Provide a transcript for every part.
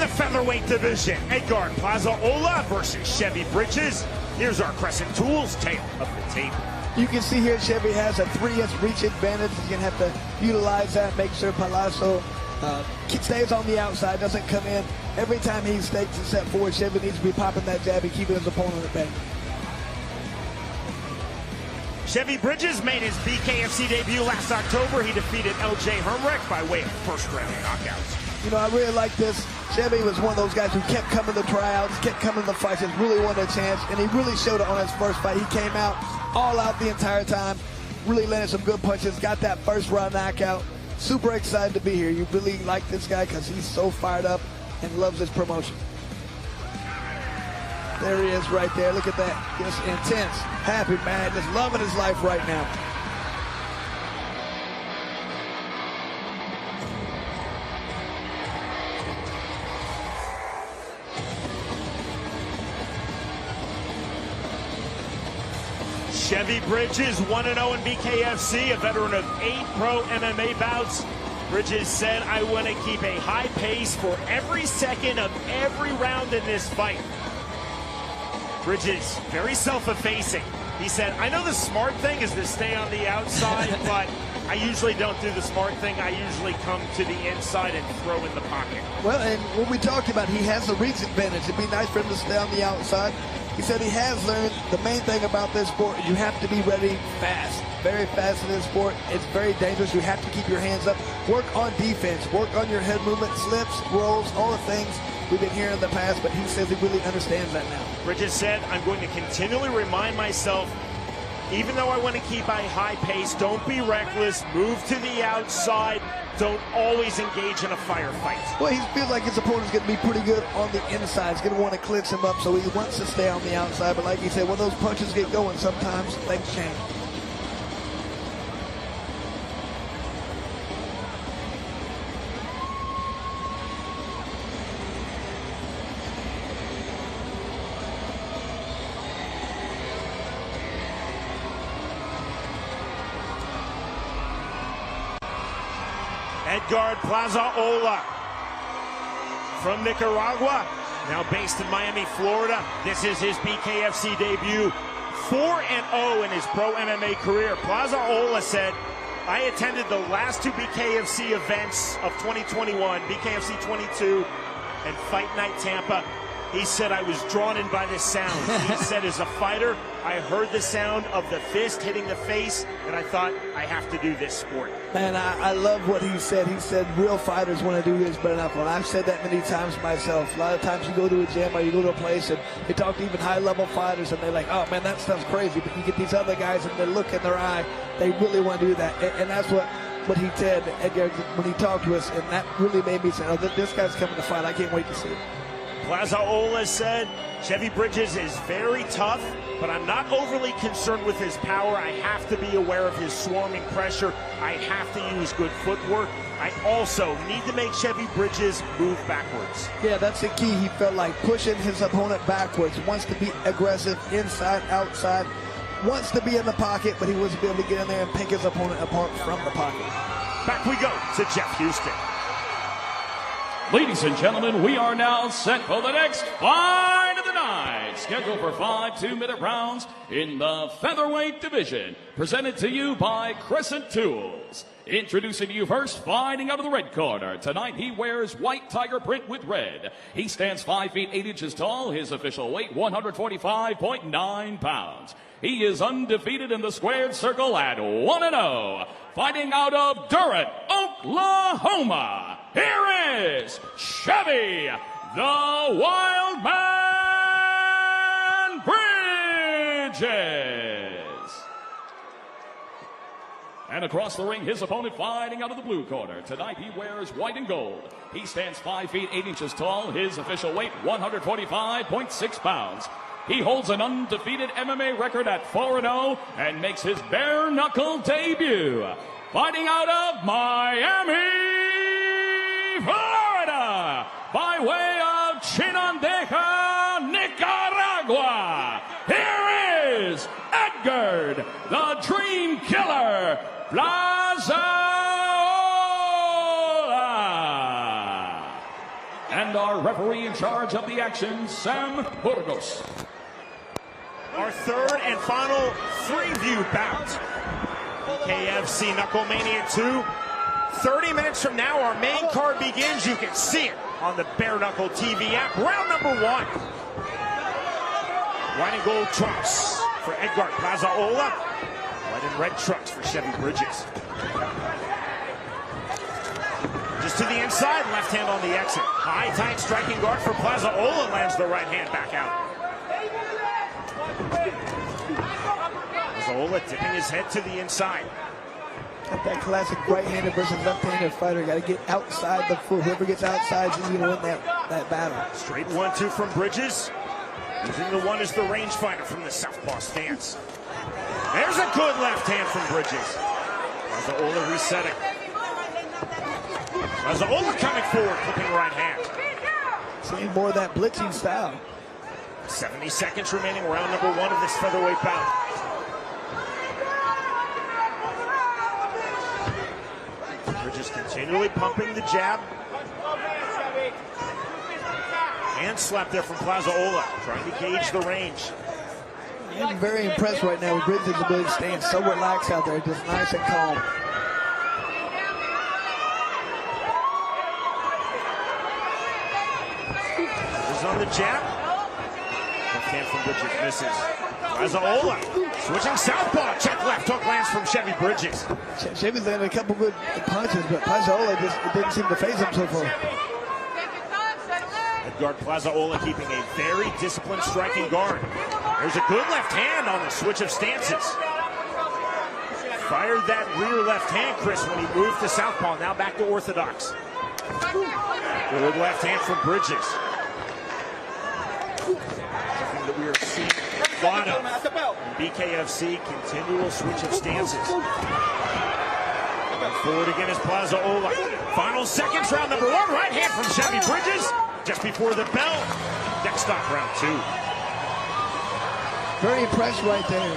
the featherweight division, Edgard Plazaola versus Chevy Bridges. Here's our Crescent Tools tale of the tape. You can see here Chevy has a 3-inch reach advantage. He's going to have to utilize that, make sure Palazzo stays on the outside, doesn't come in. Every time he takes a step forward, Chevy needs to be popping that jab and keeping his opponent at bay. Chevy Bridges made his Bkfc debut last October. He defeated LJ Hermrich by way of first-round knockouts. You know, I really like this. Chevy was one of those guys who kept coming to tryouts, kept coming to fights, and really wanted a chance, and he really showed it on his first fight. He came out all out the entire time, really landed some good punches, got that first-round knockout. Super excited to be here. You really like this guy because he's so fired up and loves his promotion. There he is right there. Look at that. Just intense, happy man, just loving his life right now. Chevy Bridges 1-0 in Bkfc, a veteran of 8 pro MMA bouts. Bridges said, "I want to keep a high pace for every second of every round in this fight." Bridges, very self-effacing. He said, "I know the smart thing is to stay on the outside, but I usually don't do the smart thing. I usually come to the inside and throw in the pocket." Well, and what we talked about, he has a reach advantage. It'd be nice for him to stay on the outside. He said he has learned the main thing about this sport, you have to be ready fast. Very fast in this sport. It's very dangerous. You have to keep your hands up. Work on defense. Work on your head movement, slips, rolls, all the things we've been hearing in the past, but he says he really understands that now. Bridges said, "I'm going to continually remind myself, even though I want to keep a high pace, don't be reckless, move to the outside, don't always engage in a firefight." Well, he feels like his opponent's going to be pretty good on the inside. He's going to want to clinch him up, so he wants to stay on the outside. But like he said, when those punches get going, sometimes things change. Edgard Plazaola from Nicaragua, now based in Miami, Florida. This is his Bkfc debut. 4-0 in his pro MMA career. Plazaola said, "I attended the last 2 Bkfc events of 2021, Bkfc 22 and Fight Night Tampa. He said, I was drawn in by this sound." He said, "As a fighter, I heard the sound of the fist hitting the face, and I thought, I have to do this sport." Man, I love what he said. He said real fighters want to do this better enough. And I've said that many times myself. A lot of times you go to a gym or you go to a place and you talk to even high-level fighters, and they're like, "Oh, man, that stuff's crazy." But you get these other guys, and they look in their eye. They really want to do that. And that's what he said, Edgar, when he talked to us. And that really made me say, "Oh, this guy's coming to fight. I can't wait to see it." Plazaola said, "Chevy Bridges is very tough, but I'm not overly concerned with his power. I have to be aware of his swarming pressure. I have to use good footwork. I also need to make Chevy Bridges move backwards." Yeah, that's the key. He felt like pushing his opponent backwards. Wants to be aggressive, inside, outside. Wants to be in the pocket, but he wants to be able to get in there and pick his opponent apart from the pocket. Back we go to Jeff Houston. Ladies and gentlemen, we are now set for the next fight of the night. Scheduled for 5 2-minute rounds in the featherweight division. Presented to you by Crescent Tools. Introducing to you first, fighting out of the red corner. Tonight he wears white tiger print with red. He stands 5 feet 8 inches tall. His official weight 145.9 pounds. He is undefeated in the squared circle at 1-0. Fighting out of Durant, Oklahoma. Here is Chevy, the Wildman Bridges. And across the ring, his opponent fighting out of the blue corner. Tonight he wears white and gold. He stands 5 feet 8 inches tall. His official weight 145.6 pounds. He holds an undefeated MMA record at 4-0 and makes his bare knuckle debut. Fighting out of Miami, Florida, by way of Chinandega, Nicaragua. Here is Edgard, the Dreamkiller, Plazaola. And And our referee in charge of the action, Sam Burgos. Our third and final three-view bout. Bkfc Knuckle Mania 2. 30 minutes from now, our main card begins. You can see it on the Bare Knuckle TV app. Round number 1. White and gold trunks for Edgard Plazaola. White and red trunks for Chevy Bridges. Just to the inside, left hand on the exit. High, tight striking guard for Plazaola, lands the right hand back out. Plazaola dipping his head to the inside. Got that classic right-handed versus left-handed fighter. Got to get outside the foot. Whoever gets outside is going to win that battle. Straight 1-2 from Bridges. Using the one as the rangefinder from the southpaw stance. There's a good left hand from Bridges. Plazaola resetting. Plazaola coming forward, flipping right hand. Seeing more of that blitzing style. 70 seconds remaining, round number 1 of this featherweight bout. Bridges continually pumping the jab. Hand slap there from Plazaola, trying to gauge the range. I'm very impressed right now with Bridges' ability to stand so relaxed out there, just nice and calm. Bridges on the jab. Left hand from Bridges misses. Plazaola switching southpaw. Check left hook lands from Chevy Bridges. Chevy's landed a couple good punches, but Plazaola just didn't seem to phase him so far. Edgard Plazaola keeping a very disciplined striking guard. There's a good left hand on the switch of stances. Fired that rear left hand, Chris, when he moved to southpaw. Now back to orthodox. Good left hand from Bridges. Something that we are seeing a lot of in Bkfc, continual switch of stances. Going forward again is Plazaola. Final seconds, round number 1. Right hand from Chevy Bridges. Just before the bell. Next stop, round 2. Very impressed right there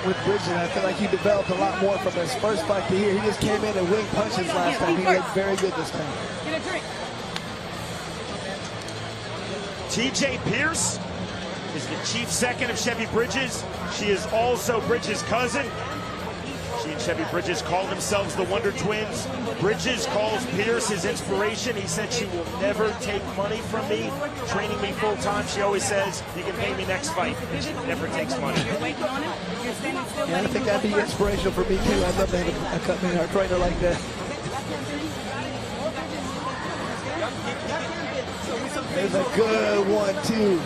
with Bridges. I feel like he developed a lot more from his first fight to here. He just came in and winged punches last time. He looked very good this time. TJ Pierce is the chief second of Chevy Bridges. She is also Bridges' cousin. She and Chevy Bridges call themselves the Wonder Twins. Bridges calls Pierce his inspiration. He said she will never take money from me, training me full time. She always says, you can pay me next fight. And she never takes money. Yeah, I think that'd be inspirational for me too. I'd love to have a company or trainer like that. There's a good 1-2.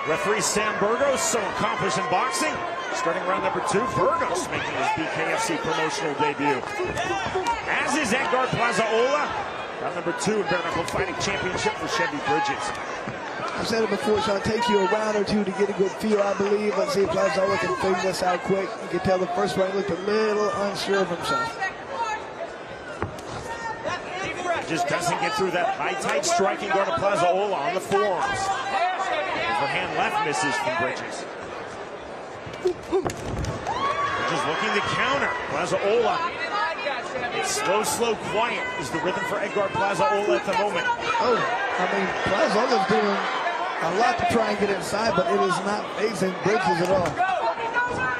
Referee Sam Burgos, so accomplished in boxing. Starting round number 2, Burgos making his Bkfc promotional debut. As is Edgard Plazaola. Round number 2 in Bare Knuckle Fighting Championship for Chevy Bridges. I've said it before, it's going to take you a round or 2 to get a good feel, I believe. Let's see if Plazaola can figure this out quick. You can tell the first round looked a little unsure of himself. Just doesn't get through that high, tight striking guard of Plazaola on the forearms. Overhand left misses from Bridges. Bridges looking to counter. Plazaola. It's slow, quiet is the rhythm for Edgard Plazaola at the moment. Oh, I mean, Plazaola's doing a lot to try and get inside, but it is not facing Bridges at all.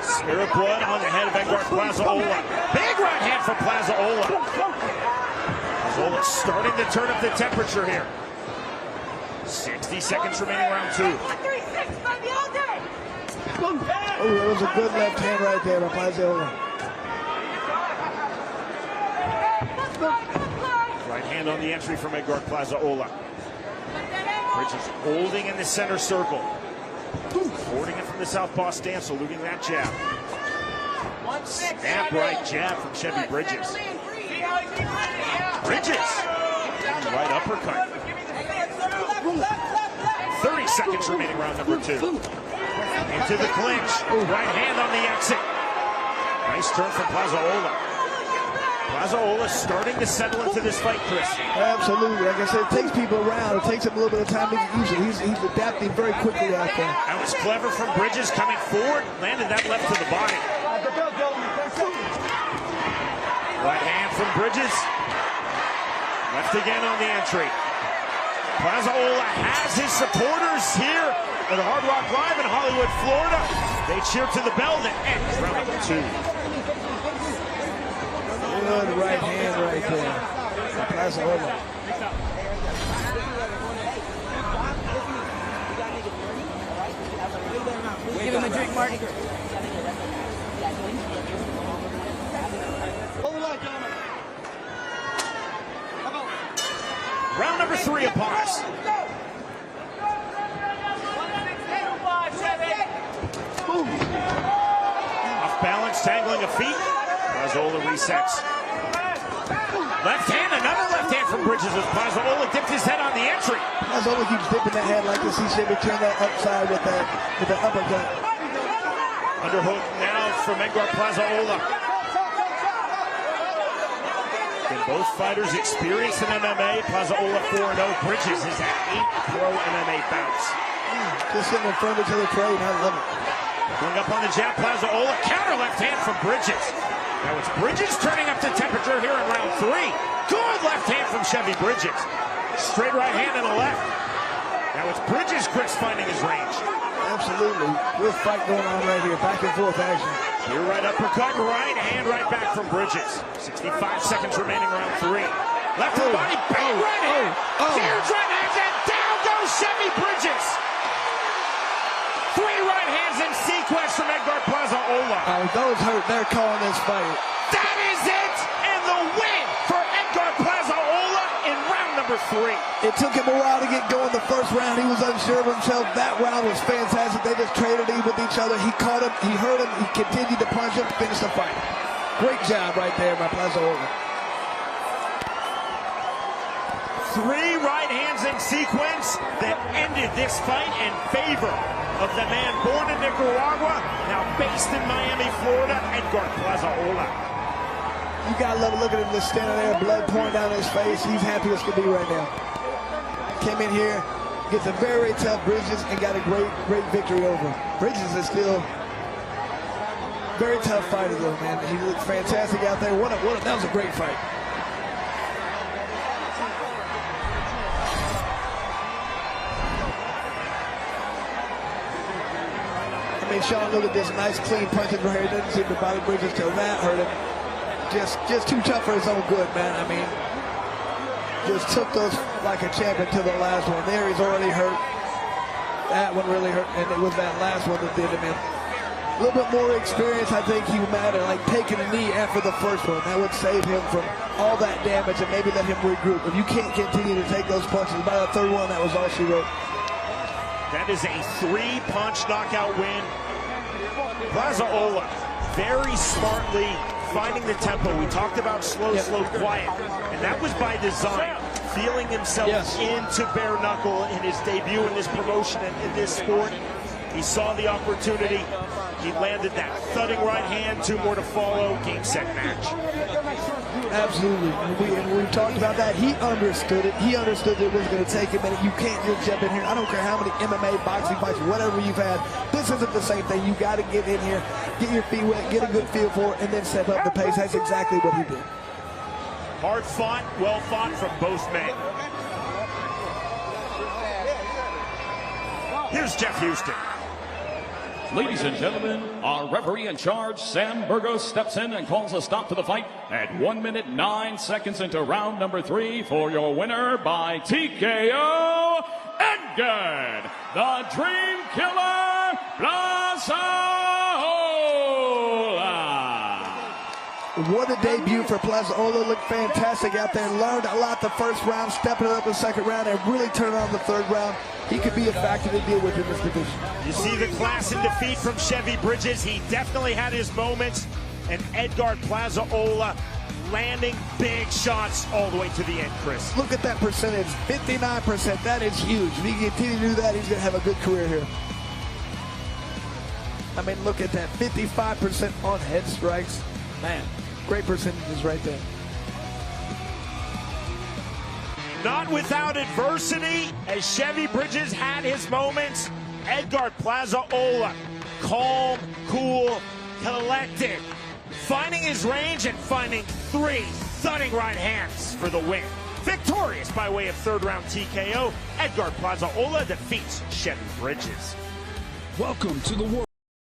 Smear of blood on the head of Edgard Plazaola. Big right hand for Plazaola. Plazaola starting to turn up the temperature here. 60 seconds remaining, round 2. Oh, that was a good left hand right there by Plazaola. Right hand on the entry from Edgard Plazaola. Bridges holding in the center circle. Boarding it from the southpaw stance, eluding that jab. Snap right jab from Chevy Bridges. Bridges. Right uppercut. 30 seconds remaining, round number 2. Into the clinch. Right hand on the exit. Nice turn from Plazaola. Plazaola starting to settle into this fight, Chris. Absolutely. Like I said, it takes people around. It takes him a little bit of time to get used to it. He's adapting very quickly out there. That was clever from Bridges coming forward. Landed that left to the body. Right hand from Bridges. Left again on the entry. Plazaola has his supporters here at Hard Rock Live in Hollywood, Florida. They cheer to the bell that ends round number 2. Good right hand right there. Plazaola. Give him a drink, Marty. Round number 3 upon us. Off balance, tangling of feet. Plazaola resets. Left hand, another left hand from Bridges as Plazaola dipped his head on the entry. Plazaola keeps dipping that head like this. He should be turning that upside with that uppercut. Underhook now from Edgard Plazaola. Again, both fighters experienced in MMA. Plazaola 4-0. Bridges is at 8 pro MMA bouts. Just sitting in front of each other, trading. I love it. Going up on the jab, Plazaola. Counter left hand from Bridges. Now it's Bridges turning up the temperature here in round 3. Good left hand from Chevy Bridges. Straight right hand and a left. Now it's Bridges, Chris, finding his range. Absolutely. Good fight going on right here. Back and forth action. Here right uppercut, right hand, right back from Bridges. 65 seconds remaining, round 3. Left to the body, bang, right hand. Huge right hands, and down goes Chevy Bridges. 3 right hands in sequence from Edgard Plazaola. Oh, those hurt. They're calling this fight. That is it, and the win for Edgard Plazaola in round number 3. It took him a while to get going. The first round, he was unsure of himself. That round was fantastic. They just traded with each other. He caught him. He hurt him. He continued to punch him. Finished the fight. Great job right there by Plazaola. 3 right hands in sequence that ended this fight in favor of the man born in Nicaragua, now based in Miami, Florida, Edgard Plazaola. You gotta love it. Look at him just standing there, blood pouring down his face. He's happy as can be right now. Came in here, gets a very tough Bridges, and got a great victory over him. Bridges is still very tough fighter though, man. He looked fantastic out there. That was a great fight. I mean, Sean, look at this nice, clean punches right here. Doesn't seem to bother Bridges till that hurt him. Just too tough for his own good, man. I mean, just took those like a champion to the last one. There, he's already hurt. That one really hurt, and it was that last one that did him in. A little bit more experience, I think he would matter, like taking a knee after the first one. That would save him from all that damage and maybe let him regroup. If you can't continue to take those punches, by the third one, that was all she wrote. That is a 3-punch knockout win. Plazaola very smartly finding the tempo. We talked about slow, quiet, and that was by design. Feeling himself into bare knuckle in his debut in this promotion and in this sport. He saw the opportunity. He landed that thudding right hand, 2 more to follow. Game, set, match. Absolutely. And we talked about that. He understood it. He understood that it was going to take a minute. You can't just jump in here. I don't care how many MMA, boxing fights, whatever you've had. This isn't the same thing. You got to get in here, get your feet wet, get a good feel for it, and then step up the pace. That's exactly what he did. Hard fought, well fought from both men. Here's Jeff Houston. Ladies and gentlemen, our referee in charge, Sam Burgos, steps in and calls a stop to the fight at 1 minute 9 seconds into round number 3 for your winner by TKO, Edgard, the Dreamkiller Plazaola. What a debut for Plazaola. Looked fantastic out there. Learned a lot the first round, stepping it up the second round, and really turning on the third round. He could be a factor to deal with in this division. You see the class in defeat from Chevy Bridges. He definitely had his moments. And Edgard Plazaola landing big shots all the way to the end, Chris. Look at that percentage, 59%. That is huge. If he can continue to do that, he's going to have a good career here. I mean, look at that, 55% on head strikes. Man, great percentages right there. Not without adversity, as Chevy Bridges had his moments. Edgard Plazaola, calm, cool, collected, finding his range and finding 3 thudding right hands for the win. Victorious by way of third-round TKO, Edgard Plazaola defeats Chevy Bridges. Welcome to the world.